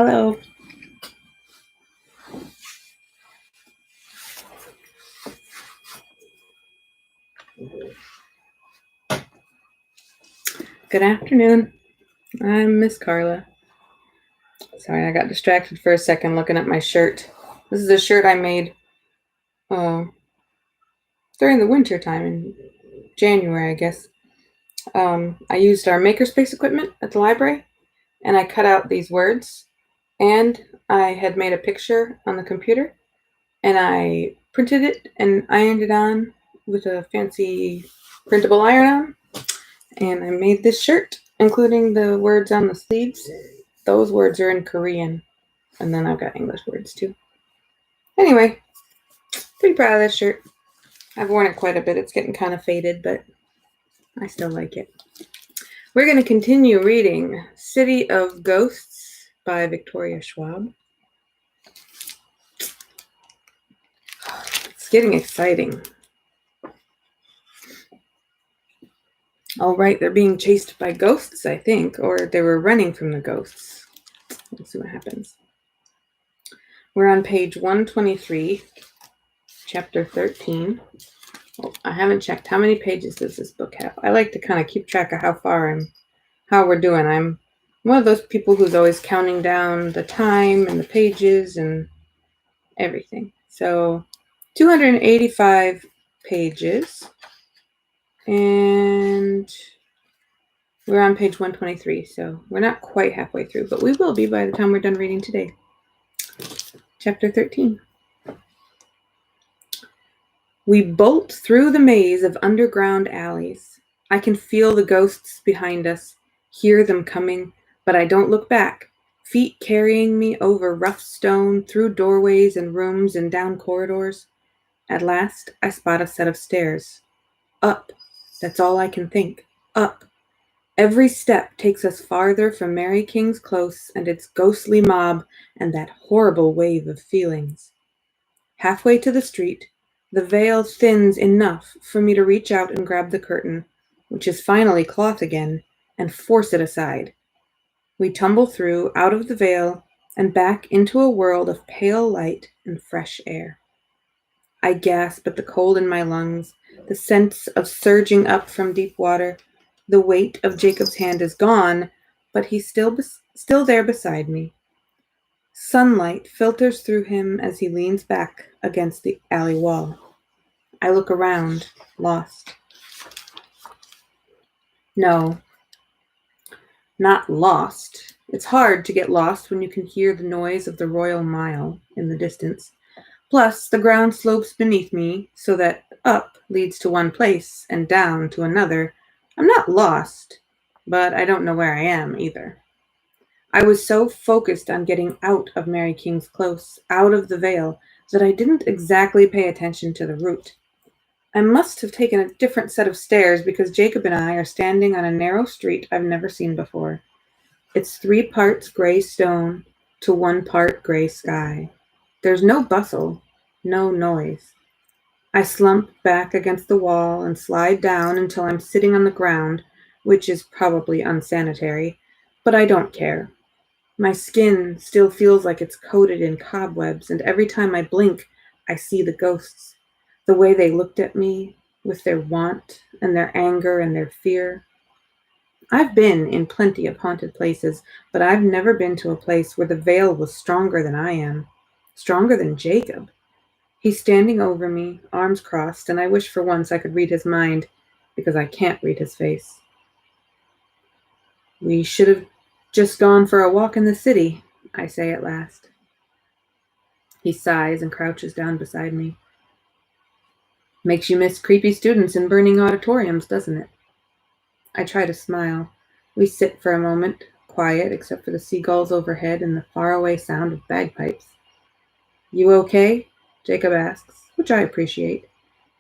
Hello. Good afternoon. I'm Miss Carla. Sorry, I got distracted for a second looking at my shirt. This is a shirt I made during the winter time in January, I guess. I used our makerspace equipment at the library, and I cut out these words, and I had made a picture on the computer, and I printed it and ironed it on with a fancy printable iron-on, and I made this shirt, including the words on the sleeves. Those words are in Korean, and then I've got English words too. Anyway, pretty proud of this shirt. I've worn it quite a bit. It's getting kind of faded, but I still like it. We're going to continue reading City of Ghosts by Victoria Schwab. It's getting exciting. All right, they're being chased by ghosts, I think, or they were running from the ghosts. Let's see what happens. We're on page 123, chapter 13. Oh, I haven't checked. How many pages does this book have? I like to kind of keep track of how we're doing. I'm one of those people who's always counting down the time and the pages and everything. So 285 pages, and we're on page 123, so we're not quite halfway through, but we will be by the time we're done reading today. Chapter 13. We bolt through the maze of underground alleys. I can feel the ghosts behind us, hear them coming, but I don't look back. Feet carrying me over rough stone, through doorways and rooms and down corridors. At last, I spot a set of stairs. Up. That's all I can think. Up. Every step takes us farther from Mary King's Close and its ghostly mob and that horrible wave of feelings. Halfway to the street, the veil thins enough for me to reach out and grab the curtain, which is finally cloth again, and force it aside. We tumble through, out of the veil, and back into a world of pale light and fresh air. I gasp at the cold in my lungs, the sense of surging up from deep water. The weight of Jacob's hand is gone, but he's still there beside me. Sunlight filters through him as he leans back against the alley wall. I look around, lost. No, not lost. It's hard to get lost when you can hear the noise of the Royal Mile in the distance. Plus, the ground slopes beneath me so that up leads to one place and down to another. I'm not lost, but I don't know where I am either. I was so focused on getting out of Mary King's Close, out of the veil, that I didn't exactly pay attention to the route. I must have taken a different set of stairs because Jacob and I are standing on a narrow street I've never seen before. It's 3 parts gray stone to 1 part gray sky. There's no bustle, no noise. I slump back against the wall and slide down until I'm sitting on the ground, which is probably unsanitary, but I don't care. My skin still feels like it's coated in cobwebs, and every time I blink, I see the ghosts. The way they looked at me, with their want and their anger and their fear. I've been in plenty of haunted places, but I've never been to a place where the veil was stronger than I am. Stronger than Jacob. He's standing over me, arms crossed, and I wish for once I could read his mind, because I can't read his face. We should have just gone for a walk in the city, I say at last. He sighs and crouches down beside me. Makes you miss creepy students in burning auditoriums, doesn't it? I try to smile. We sit for a moment, quiet except for the seagulls overhead and the faraway sound of bagpipes. You okay? Jacob asks, which I appreciate.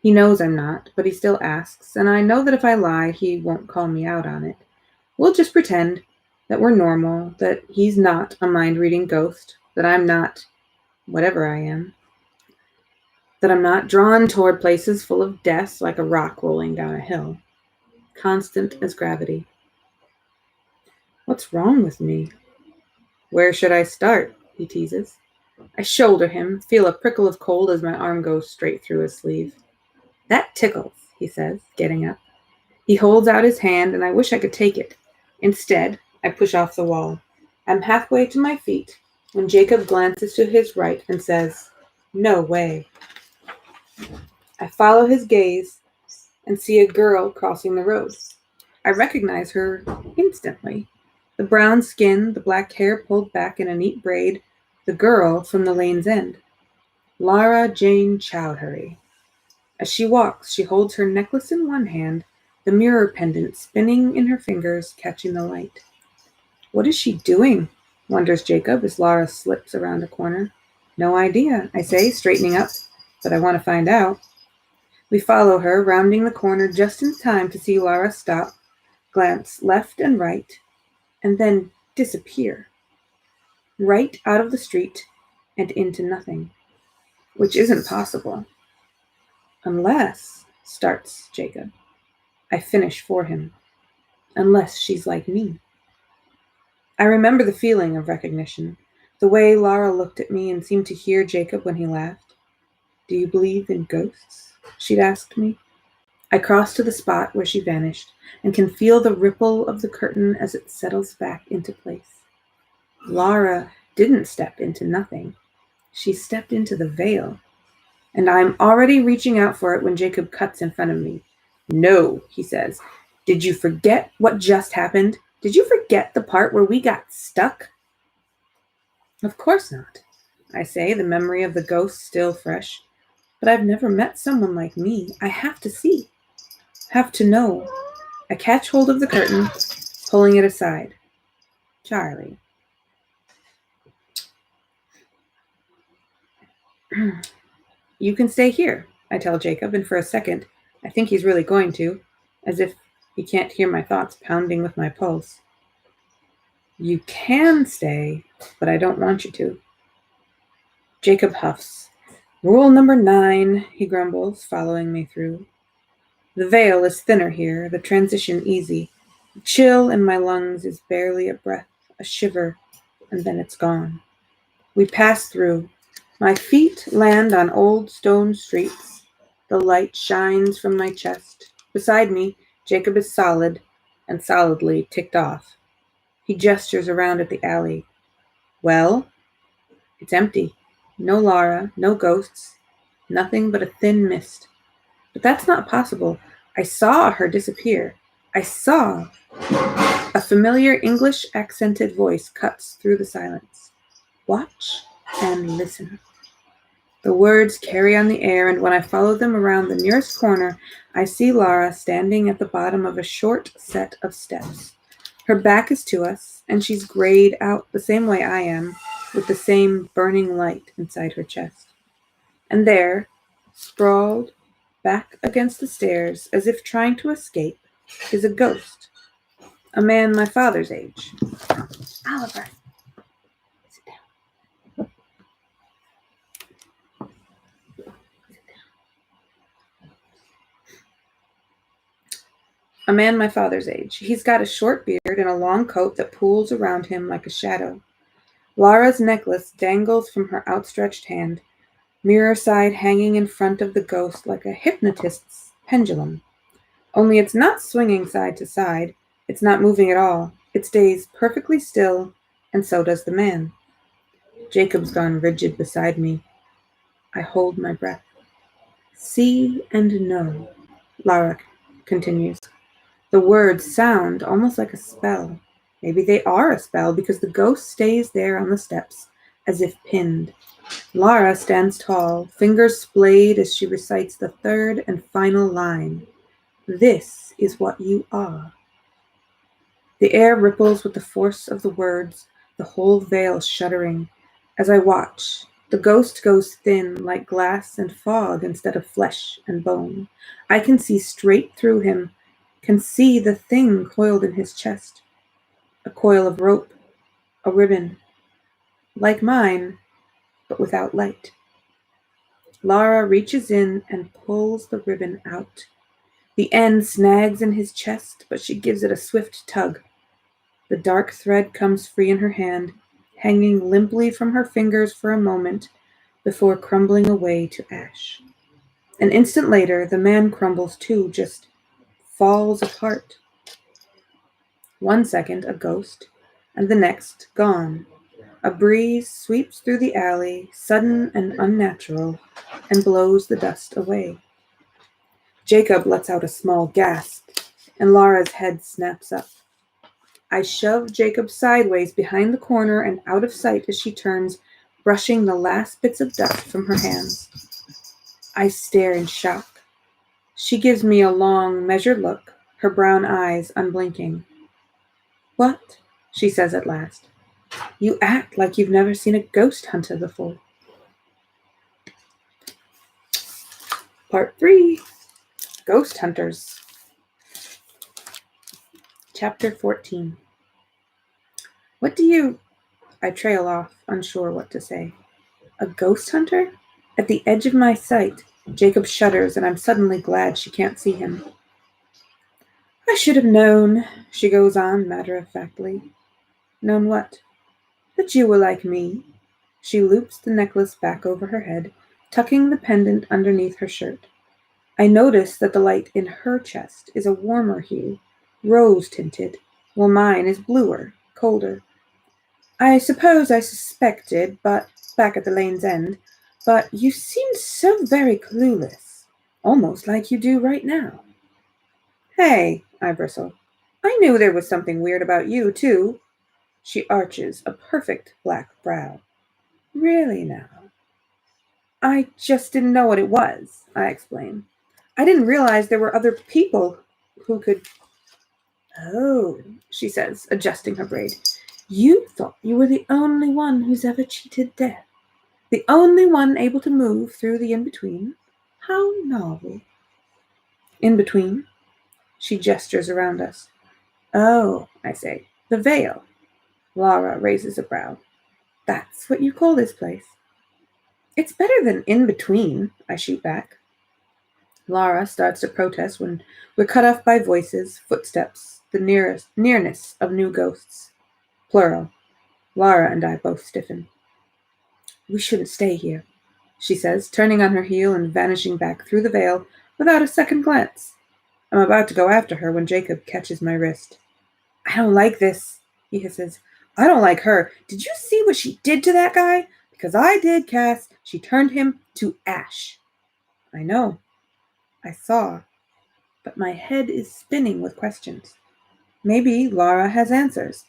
He knows I'm not, but he still asks, and I know that if I lie, he won't call me out on it. We'll just pretend that we're normal, that he's not a mind-reading ghost, that I'm not whatever I am, that I'm not drawn toward places full of death like a rock rolling down a hill, constant as gravity. What's wrong with me? Where should I start? He teases. I shoulder him, feel a prickle of cold as my arm goes straight through his sleeve. That tickles, he says, getting up. He holds out his hand, and I wish I could take it. Instead, I push off the wall. I'm halfway to my feet when Jacob glances to his right and says, "No way." I follow his gaze and see a girl crossing the road. I recognize her instantly. The brown skin, the black hair pulled back in a neat braid, the girl from the lane's end. Lara Jane Chowdhury. As she walks, she holds her necklace in one hand, the mirror pendant spinning in her fingers, catching the light. What is she doing? Wonders Jacob as Lara slips around a corner. No idea, I say, straightening up, but I want to find out. We follow her, rounding the corner just in time to see Lara stop, glance left and right, and then disappear. Right out of the street and into nothing, which isn't possible. Unless, starts Jacob. I finish for him. Unless she's like me. I remember the feeling of recognition, the way Lara looked at me and seemed to hear Jacob when he laughed. Do you believe in ghosts? She'd asked me. I cross to the spot where she vanished and can feel the ripple of the curtain as it settles back into place. Lara didn't step into nothing. She stepped into the veil. And I'm already reaching out for it when Jacob cuts in front of me. No, he says. Did you forget what just happened? Did you forget the part where we got stuck? Of course not, I say, the memory of the ghost still fresh. But I've never met someone like me. I have to see. Have to know. I catch hold of the curtain, pulling it aside. Charlie. You can stay here, I tell Jacob, and for a second, I think he's really going to, as if he can't hear my thoughts pounding with my pulse. You can stay, but I don't want you to. Jacob huffs. Rule number 9, he grumbles, following me through. The veil is thinner here, the transition easy. The chill in my lungs is barely a breath, a shiver, and then it's gone. We pass through. My feet land on old stone streets. The light shines from my chest. Beside me, Jacob is solid and solidly ticked off. He gestures around at the alley. Well, it's empty. No Lara, no ghosts, nothing but a thin mist. But that's not possible. I saw her disappear. I saw. A familiar English accented voice cuts through the silence. Watch and listen. The words carry on the air, and when I follow them around the nearest corner, I see Lara standing at the bottom of a short set of steps. Her back is to us, and she's grayed out the same way I am, with the same burning light inside her chest. And there, sprawled back against the stairs, as if trying to escape, is a ghost. A man my father's age. Oliver, sit down. A man my father's age. He's got a short beard and a long coat that pools around him like a shadow. Lara's necklace dangles from her outstretched hand, mirror side hanging in front of the ghost like a hypnotist's pendulum. Only it's not swinging side to side. It's not moving at all. It stays perfectly still, and so does the man. Jacob's gone rigid beside me. I hold my breath. See and know, Lara continues. The words sound almost like a spell. Maybe they are a spell because the ghost stays there on the steps, as if pinned. Lara stands tall, fingers splayed as she recites the third and final line. This is what you are. The air ripples with the force of the words, the whole veil shuddering. As I watch, the ghost goes thin like glass and fog instead of flesh and bone. I can see straight through him, can see the thing coiled in his chest. A coil of rope, a ribbon, like mine, but without light. Lara reaches in and pulls the ribbon out. The end snags in his chest, but she gives it a swift tug. The dark thread comes free in her hand, hanging limply from her fingers for a moment before crumbling away to ash. An instant later, the man crumbles too, just falls apart. 1 second, a ghost, and the next, gone. A breeze sweeps through the alley, sudden and unnatural, and blows the dust away. Jacob lets out a small gasp, and Laura's head snaps up. I shove Jacob sideways behind the corner and out of sight as she turns, brushing the last bits of dust from her hands. I stare in shock. She gives me a long, measured look, her brown eyes unblinking. "What?" she says at last. "You act like you've never seen a ghost hunter before." Part 3. Ghost Hunters. Chapter 14. What do you... I trail off, unsure what to say. A ghost hunter? At the edge of my sight, Jacob shudders, and I'm suddenly glad she can't see him. "I should have known," she goes on matter-of-factly. "Known what?" "That you were like me." She loops the necklace back over her head, tucking the pendant underneath her shirt. I notice that the light in her chest is a warmer hue, rose-tinted, while mine is bluer, colder. "I suppose I suspected, but back at the lane's end, but you seemed so very clueless, almost like you do right now." "Hey," I bristle. "I knew there was something weird about you, too." She arches a perfect black brow. "Really now?" "I just didn't know what it was," I explain. "I didn't realize there were other people who could..." "Oh," she says, adjusting her braid. "You thought you were the only one who's ever cheated death. The only one able to move through the in-between. How novel." "In-between?" She gestures around us. "Oh," I say, "the veil." Laura raises a brow. "That's what you call this place?" "It's better than in-between," I shoot back. Laura starts to protest when we're cut off by voices, footsteps, the nearness of new ghosts. Plural. Laura and I both stiffen. "We shouldn't stay here," she says, turning on her heel and vanishing back through the veil without a second glance. I'm about to go after her when Jacob catches my wrist. "I don't like this," he hisses. "I don't like her. Did you see what she did to that guy?" "Because I did, Cass. She turned him to ash." "I know. I saw. But my head is spinning with questions. Maybe Laura has answers.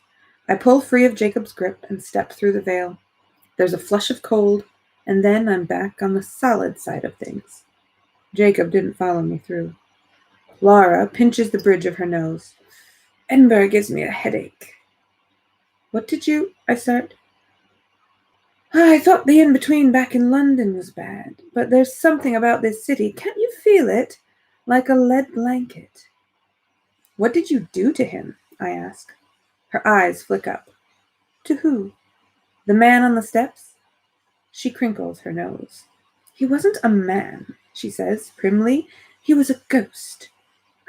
I pull free of Jacob's grip and step through the veil. There's a flush of cold, and then I'm back on the solid side of things. Jacob didn't follow me through. Laura pinches the bridge of her nose. "Edinburgh gives me a headache." "What did you..." I start. "I thought the in-between back in London was bad, but there's something about this city. Can't you feel it? Like a lead blanket." "What did you do to him?" I ask. Her eyes flick up. "To who? The man on the steps?" She crinkles her nose. "He wasn't a man," she says primly. "He was a ghost.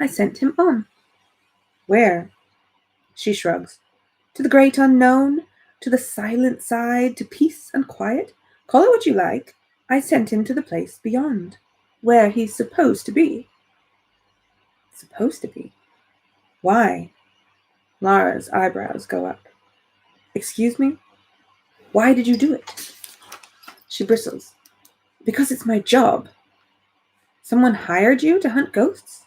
I sent him on." "Where?" She shrugs. "To the great unknown, to the silent side, to peace and quiet. Call it what you like. I sent him to the place beyond, where he's supposed to be." Supposed to be? Why? Laura's eyebrows go up. "Excuse me? Why did you do it?" She bristles. "Because it's my job." "Someone hired you to hunt ghosts?"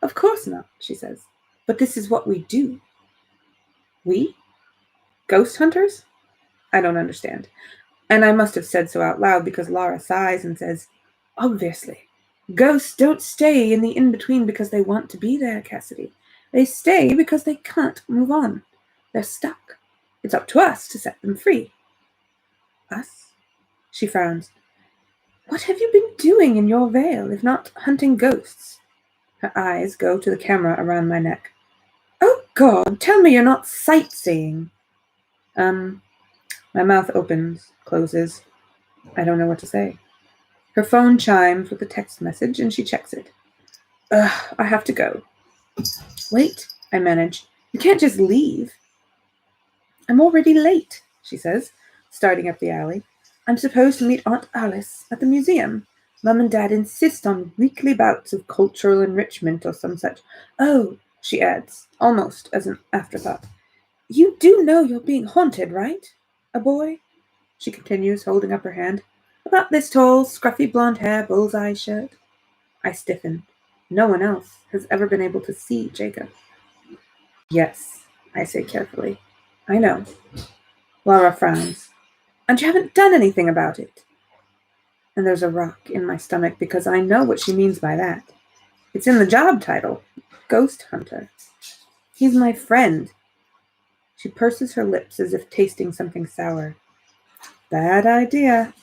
"Of course not," she says. "But this is what we do." "We? Ghost hunters?" I don't understand. And I must have said so out loud because Laura sighs and says, "Obviously. Ghosts don't stay in the in-between because they want to be there, Cassidy. They stay because they can't move on. They're stuck. It's up to us to set them free." "Us?" She frowns. "What have you been doing in your veil, if not hunting ghosts?" Her eyes go to the camera around my neck. "Oh, God, tell me you're not sightseeing." My mouth opens, closes. I don't know what to say. Her phone chimes with a text message, and she checks it. "Ugh, I have to go." "Wait," I manage. "You can't just leave." "I'm already late." she says, starting up the alley. I'm supposed to meet Aunt Alice at the museum. Mum and Dad insist on weekly bouts of cultural enrichment or some such. Oh, she adds, almost as an afterthought. You do know you're being haunted, right? A boy? She continues, holding up her hand. About this tall, scruffy blonde hair, bullseye shirt. I stiffen. No one else has ever been able to see Jacob. Yes, I say carefully. I know. Laura frowns. And you haven't done anything about it. And there's a rock in my stomach because I know what she means by that. It's in the job title. Ghost hunter. He's my friend. She purses her lips as if tasting something sour. Bad idea.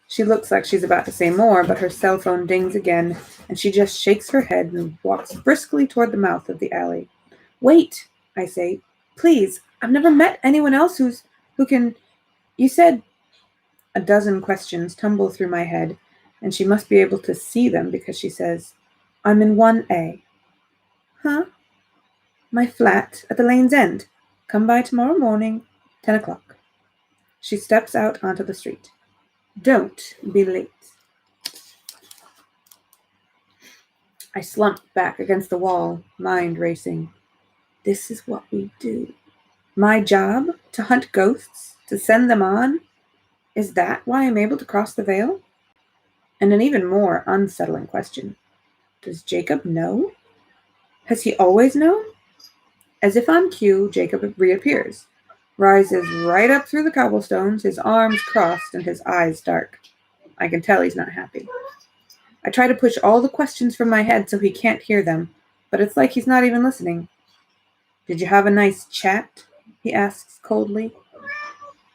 She looks like she's about to say more, but her cell phone dings again, and she just shakes her head and walks briskly toward the mouth of the alley. Wait, I say. Please, I've never met anyone else who can... You said... A dozen questions tumble through my head, and she must be able to see them because she says, I'm in 1A. Huh? My flat at the lane's end. Come by tomorrow morning, 10 o'clock. She steps out onto the street. Don't be late. I slump back against the wall, mind racing. This is what we do. My job? To hunt ghosts? To send them on? Is that why I'm able to cross the veil? And an even more unsettling question. Does Jacob know? Has he always known? As if on cue, Jacob reappears, rises right up through the cobblestones, his arms crossed and his eyes dark. I can tell he's not happy. I try to push all the questions from my head so he can't hear them, but it's like he's not even listening. Did you have a nice chat? He asks coldly.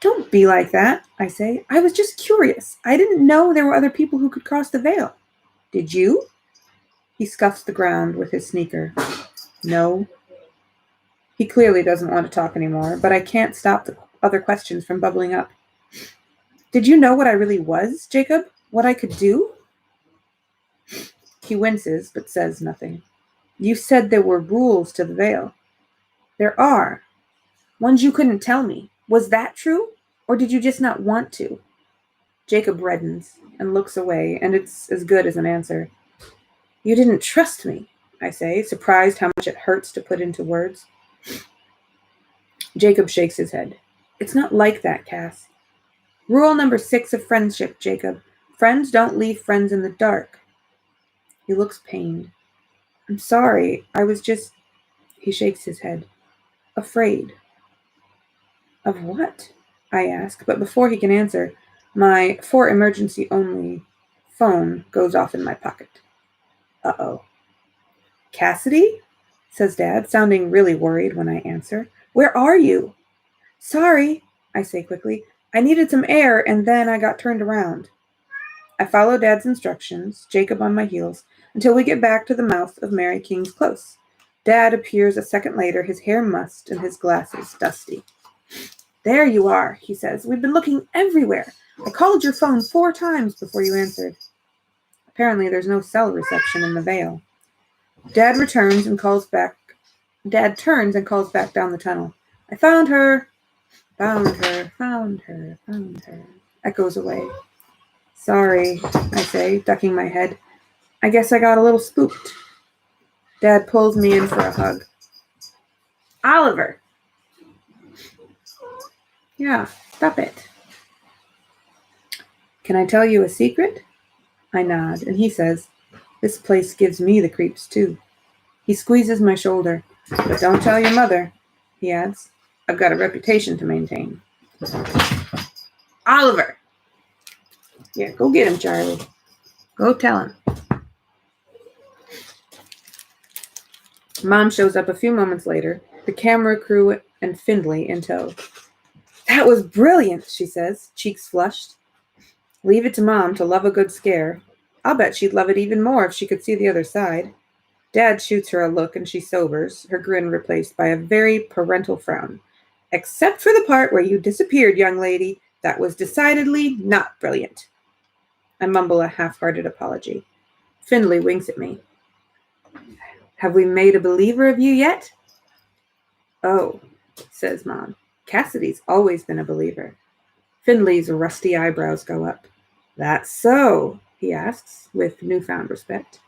Don't be like that, I say. I was just curious. I didn't know there were other people who could cross the veil. Did you? He scuffs the ground with his sneaker. No. He clearly doesn't want to talk anymore, but I can't stop the other questions from bubbling up. Did you know what I really was, Jacob? What I could do? He winces, but says nothing. You said there were rules to the veil. There are. Ones you couldn't tell me. Was that true? Or did you just not want to? Jacob reddens and looks away, and it's as good as an answer. You didn't trust me, I say, surprised how much it hurts to put into words. Jacob shakes his head. It's not like that, Cass. Rule number 6 of friendship, Jacob. Friends don't leave friends in the dark. He looks pained. I'm sorry. I was just... He shakes his head. Afraid. Of what? I ask, but before he can answer, my for emergency only phone goes off in my pocket. Uh-oh. Cassidy? Says Dad, sounding really worried when I answer. Where are you? Sorry, I say quickly. I needed some air, and then I got turned around. I follow Dad's instructions, Jacob on my heels, until we get back to the mouth of Mary King's Close. Dad appears a second later, his hair mussed and his glasses dusty. There you are, he says. We've been looking everywhere. I called your phone 4 times before you answered. Apparently there's no cell reception in the Vale. Dad turns and calls back down the tunnel. I found her. Found her. Echoes away. Sorry, I say, ducking my head. I guess I got a little spooked. Dad pulls me in for a hug. Oliver! Yeah, stop it. Can I tell you a secret? I nod, and he says, this place gives me the creeps, too. He squeezes my shoulder. But don't tell your mother, he adds. I've got a reputation to maintain. Oliver! Yeah, go get him, Charlie. Go tell him. Mom shows up a few moments later, the camera crew and Findlay in tow. That was brilliant, she says, cheeks flushed. Leave it to Mom to love a good scare. I'll bet she'd love it even more if she could see the other side. Dad shoots her a look and she sobers, her grin replaced by a very parental frown. Except for the part where you disappeared, young lady. That was decidedly not brilliant. I mumble a half-hearted apology. Findlay winks at me. Have we made a believer of you yet? Oh, says Mom. Cassidy's always been a believer. Findley's rusty eyebrows go up. That's so, he asks, with newfound respect.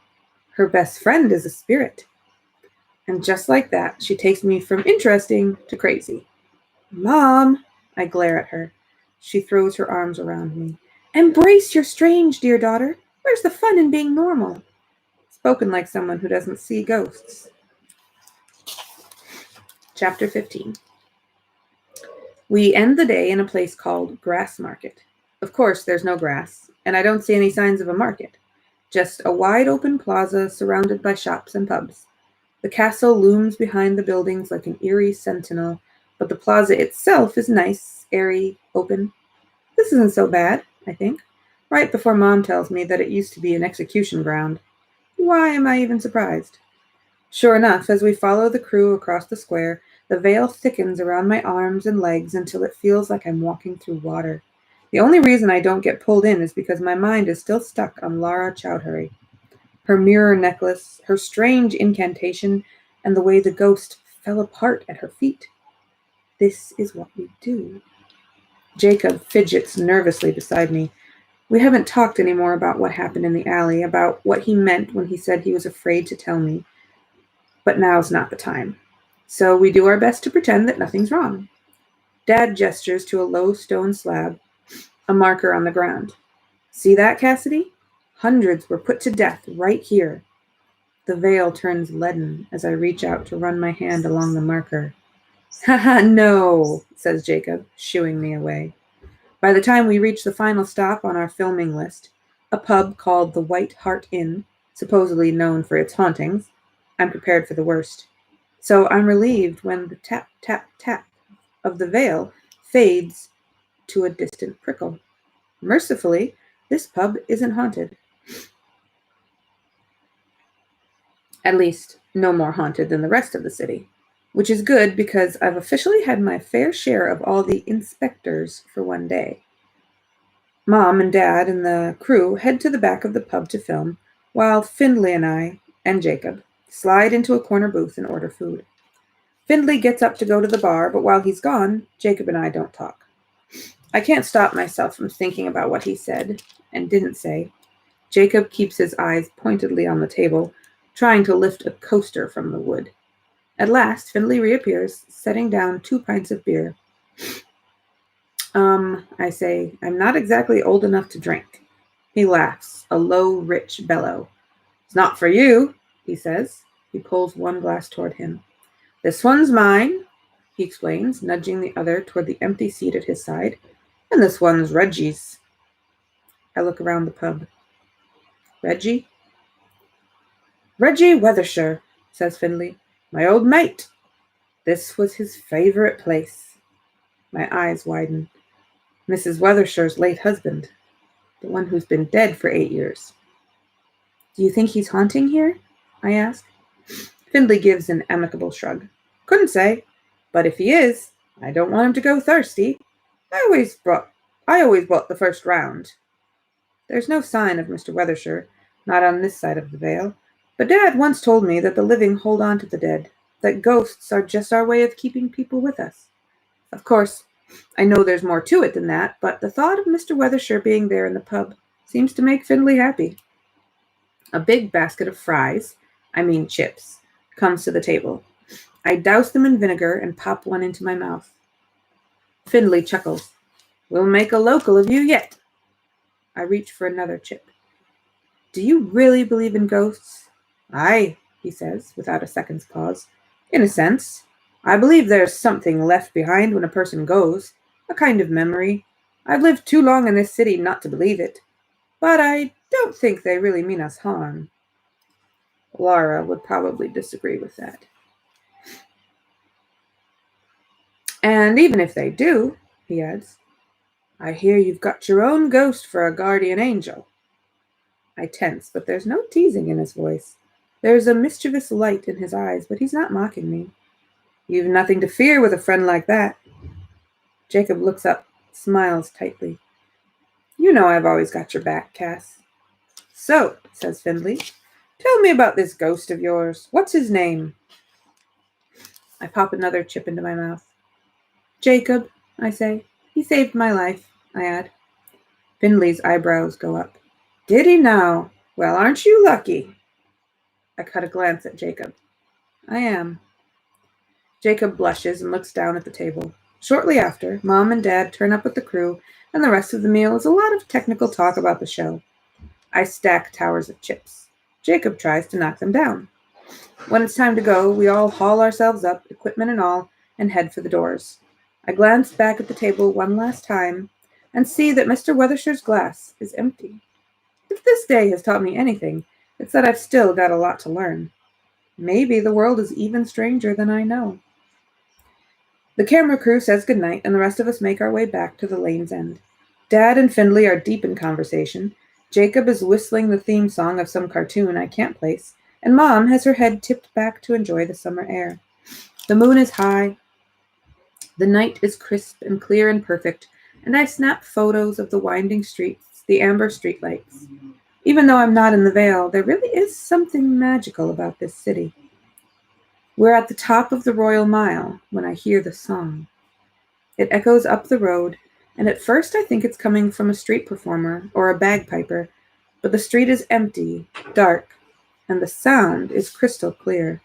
Her best friend is a spirit. And just like that, she takes me from interesting to crazy. Mom, I glare at her. She throws her arms around me. Embrace your strange, dear daughter. Where's the fun in being normal? Spoken like someone who doesn't see ghosts. Chapter 15. We end the day in a place called Grass Market. Of course, there's no grass, and I don't see any signs of a market. Just a wide open plaza surrounded by shops and pubs. The castle looms behind the buildings like an eerie sentinel, but the plaza itself is nice, airy, open. This isn't so bad, I think, right before Mom tells me that it used to be an execution ground. Why am I even surprised? Sure enough, as we follow the crew across the square, the veil thickens around my arms and legs until it feels like I'm walking through water. The only reason I don't get pulled in is because my mind is still stuck on Lara Chowdhury. Her mirror necklace, her strange incantation, and the way the ghost fell apart at her feet. This is what we do. Jacob fidgets nervously beside me. We haven't talked any more about what happened in the alley, about what he meant when he said he was afraid to tell me. But now's not the time. So we do our best to pretend that nothing's wrong. Dad gestures to a low stone slab, a marker on the ground. See that, Cassidy? Hundreds were put to death right here. The veil turns leaden as I reach out to run my hand along the marker. Haha, no, says Jacob, shooing me away. By the time we reach the final stop on our filming list, a pub called the White Hart Inn, supposedly known for its hauntings, I'm prepared for the worst. So I'm relieved when the tap, tap, tap of the veil fades to a distant prickle. Mercifully, this pub isn't haunted. At least, no more haunted than the rest of the city. Which is good because I've officially had my fair share of all the inspectors for one day. Mom and Dad and the crew head to the back of the pub to film, while Findley and I, and Jacob, slide into a corner booth and order food. Findley gets up to go to the bar, but while he's gone, Jacob and I don't talk. I can't stop myself from thinking about what he said and didn't say. Jacob keeps his eyes pointedly on the table, trying to lift a coaster from the wood. At last, Findley reappears, setting down 2 pints of beer. I say, I'm not exactly old enough to drink. He laughs, a low, rich bellow. It's not for you, he says. He pulls one glass toward him. This one's mine, he explains, nudging the other toward the empty seat at his side. And this one's Reggie's. I look around the pub. Reggie? Reggie Weathershire, says Findley. My old mate. This was his favorite place. My eyes widen. Mrs. Weathershire's late husband. The one who's been dead for 8 years. Do you think he's haunting here? I ask. Findley gives an amicable shrug. Couldn't say. But if he is, I don't want him to go thirsty. I always bought the first round. There's no sign of Mr. Weathershire, not on this side of the veil. But Dad once told me that the living hold on to the dead, that ghosts are just our way of keeping people with us. Of course, I know there's more to it than that, but the thought of Mr. Weathershire being there in the pub seems to make Findley happy. A big basket of fries, chips, comes to the table. I douse them in vinegar and pop one into my mouth. Findley chuckles. We'll make a local of you yet. I reach for another chip. Do you really believe in ghosts? Aye, he says, without a second's pause. In a sense. I believe there's something left behind when a person goes, a kind of memory. I've lived too long in this city not to believe it, but I don't think they really mean us harm. Lara would probably disagree with that. And even if they do, he adds, I hear you've got your own ghost for a guardian angel. I tense, but there's no teasing in his voice. There's a mischievous light in his eyes, but he's not mocking me. You've nothing to fear with a friend like that. Jacob looks up, smiles tightly. You know I've always got your back, Cass. So, says Findley, tell me about this ghost of yours. What's his name? I pop another chip into my mouth. Jacob, I say. He saved my life, I add. Findley's eyebrows go up. Did he now? Well, aren't you lucky? I cut a glance at Jacob. I am. Jacob blushes and looks down at the table. Shortly after, Mom and Dad turn up with the crew, and the rest of the meal is a lot of technical talk about the show. I stack towers of chips. Jacob tries to knock them down. When it's time to go, we all haul ourselves up, equipment and all, and head for the doors. I glance back at the table one last time and see that Mr. Weathershire's glass is empty. If this day has taught me anything, it's that I've still got a lot to learn. Maybe the world is even stranger than I know. The camera crew says goodnight, and the rest of us make our way back to the lane's end. Dad and Findley are deep in conversation. Jacob is whistling the theme song of some cartoon I can't place, and Mom has her head tipped back to enjoy the summer air. The moon is high. The night is crisp and clear and perfect, and I snap photos of the winding streets, the amber streetlights. Even though I'm not in the Vale, there really is something magical about this city. We're at the top of the Royal Mile when I hear the song. It echoes up the road, and at first I think it's coming from a street performer or a bagpiper, but the street is empty, dark, and the sound is crystal clear.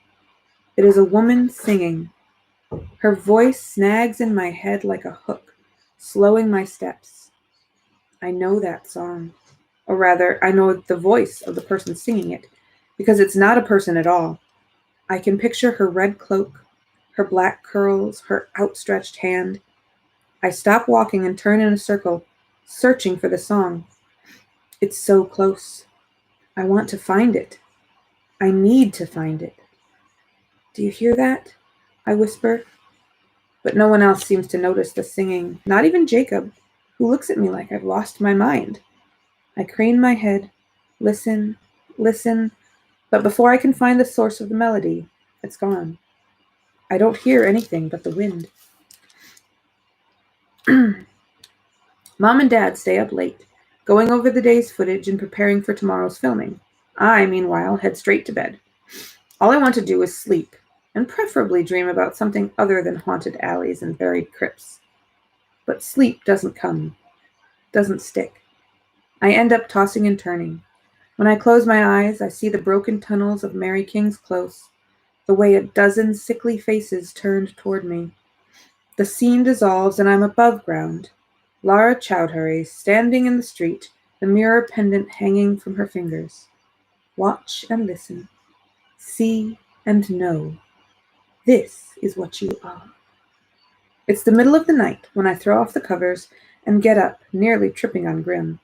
It is a woman singing. Her voice snags in my head like a hook, slowing my steps. I know that song. Or rather, I know the voice of the person singing it, because it's not a person at all. I can picture her red cloak, her black curls, her outstretched hand. I stop walking and turn in a circle, searching for the song. It's so close. I want to find it. I need to find it. Do you hear that? I whisper. But no one else seems to notice the singing, not even Jacob, who looks at me like I've lost my mind. I crane my head, listen, but before I can find the source of the melody, it's gone. I don't hear anything but the wind. Mom and Dad stay up late, going over the day's footage and preparing for tomorrow's filming. I, meanwhile, head straight to bed. All I want to do is sleep, and preferably dream about something other than haunted alleys and buried crypts. But sleep doesn't come, doesn't stick. I end up tossing and turning. When I close my eyes, I see the broken tunnels of Mary King's Close, the way a dozen sickly faces turned toward me. The scene dissolves and I'm above ground. Lara Chowdhury standing in the street, the mirror pendant hanging from her fingers. Watch and listen. See and know. This is what you are. It's the middle of the night when I throw off the covers and get up, nearly tripping on Grim.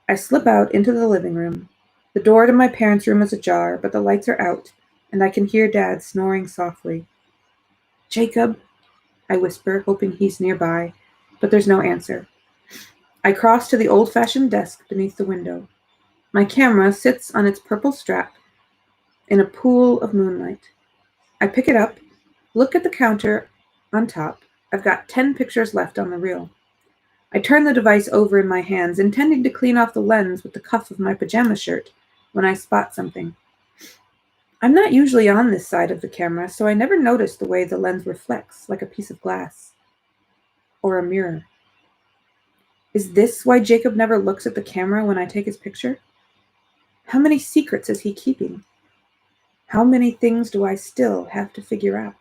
I slip out into the living room. The door to my parents' room is ajar, but the lights are out, and I can hear Dad snoring softly. Jacob, I whisper, hoping he's nearby, but there's no answer. I cross to the old-fashioned desk beneath the window. My camera sits on its purple strap in a pool of moonlight. I pick it up, look at the counter on top. I've got 10 pictures left on the reel. I turn the device over in my hands, intending to clean off the lens with the cuff of my pajama shirt, when I spot something. I'm not usually on this side of the camera, so I never notice the way the lens reflects like a piece of glass. Or a mirror. Is this why Jacob never looks at the camera when I take his picture? How many secrets is he keeping? How many things do I still have to figure out?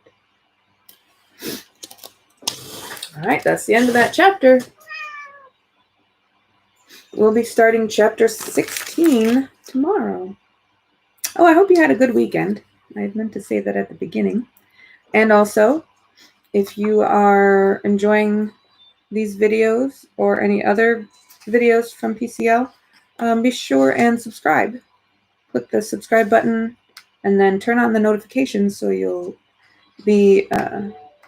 All right, that's the end of that chapter. We'll be starting chapter 16 tomorrow. Oh, I hope you had a good weekend. I meant to say that at the beginning. And also, if you are enjoying these videos or any other videos from PCL, be sure and subscribe. Click the subscribe button and then turn on the notifications so you'll be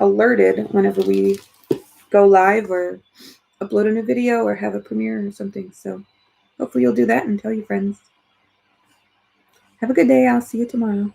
alerted whenever we go live or upload a new video or have a premiere or something. So hopefully you'll do that and tell your friends. Have a good day. I'll see you tomorrow.